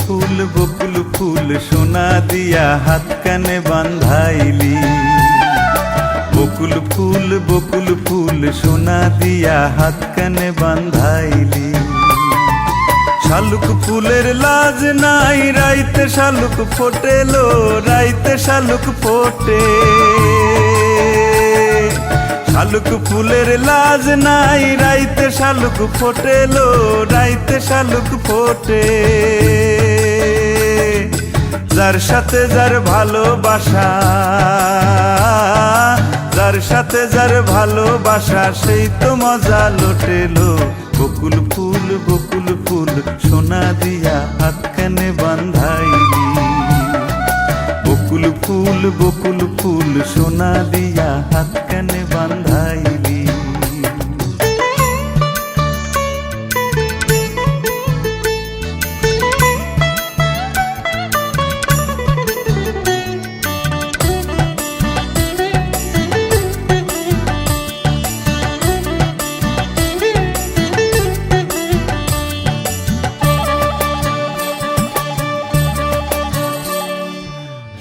বকুল ফুল সোনা দিয়া হাত কানে বান্ধাইলি। বকুল ফুল সোনা দিয়া হাত কানে বান্ধাইলি। শালুক ফুলের লাজ নাই রাইতে শালুক ফোটেলো, রাইতে শালুক ফোটে। শালুক ফুলের লাজ নাই রাইতে শালুক ফোটেলো, রাইতে শালুক ফোটে। যার সাথে যার ভালোবাসা, যার সাথে যার ভালোবাসা সেই তো মজা লুটেলো। বকুল ফুল সোনা দিয়া হাত কানে বান্ধাইলি। বকুল ফুল সোনা দিয়া হাত কানে বান্ধাইলি।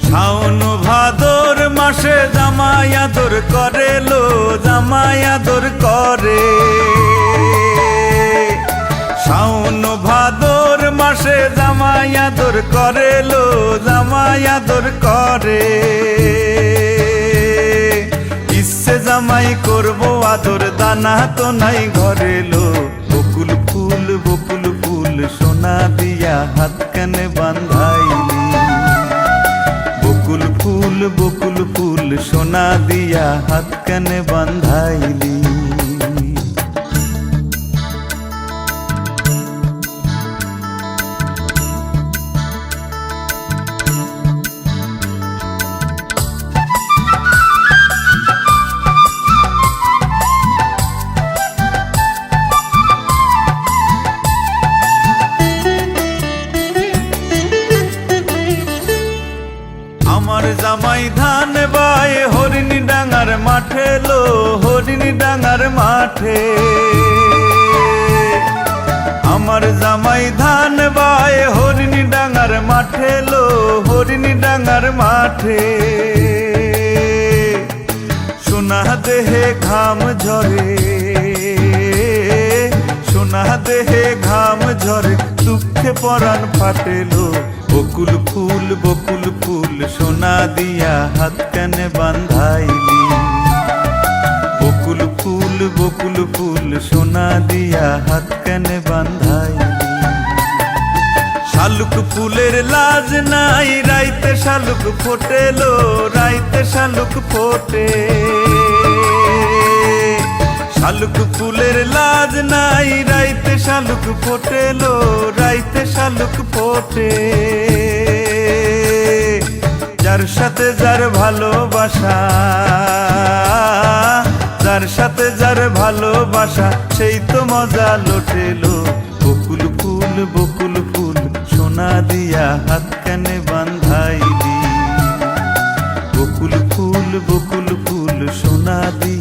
শাওন ভাদর মাসে জামাই আদর করেলো, জামাই আদর করে। শাওন ভাদর মাসে জামাই আদর করেলো, জামাই আদর করে। ইচ্ছে জামাই করবো আদর দানা তো নাই ঘরেলো। বকুল ফুল সোনা দিয়া হাত কানে বান্ধাইলি। বকুল ফুল সোনা দিয়া হাত কানে বান্ধাইলি। আমার জামাই ধান বায় হরিণী ডাঙার মাঠে লো, হরিণী ডাঙার মাঠে। আমার জামাই ধান বায় হরিণী ডাঙার মাঠে লো, হরিণী ডাঙার মাঠে। সোনা দেহে ঘাম ঝরে, সোনা দেহে ঘাম ঝরে, দুঃখে পরাণ ফাটেলো। বকুল ফুল সোনা দিয়া হাত কানে বান্ধাইলি। বকুল ফুল সোনা দিয়া হাত কানে বান্ধাইলি। শালুক ফুলের লাজ নাই রাইতে শালুক ফোটেলো, রাইতে শালুক ফোটে। শালুক ফুলের লাজ নাই রাইতে শালুক ফোটেলো, রাইতে শালুক ফোটে। যার সাথে যার ভালোবাসা, যার সাথে যার ভালোবাসা সেই তো মজা লুটেলো। বকুল ফুল সোনা দিয়া হাত কানে বান্ধাইলি। বকুল ফুল সোনা দিয়া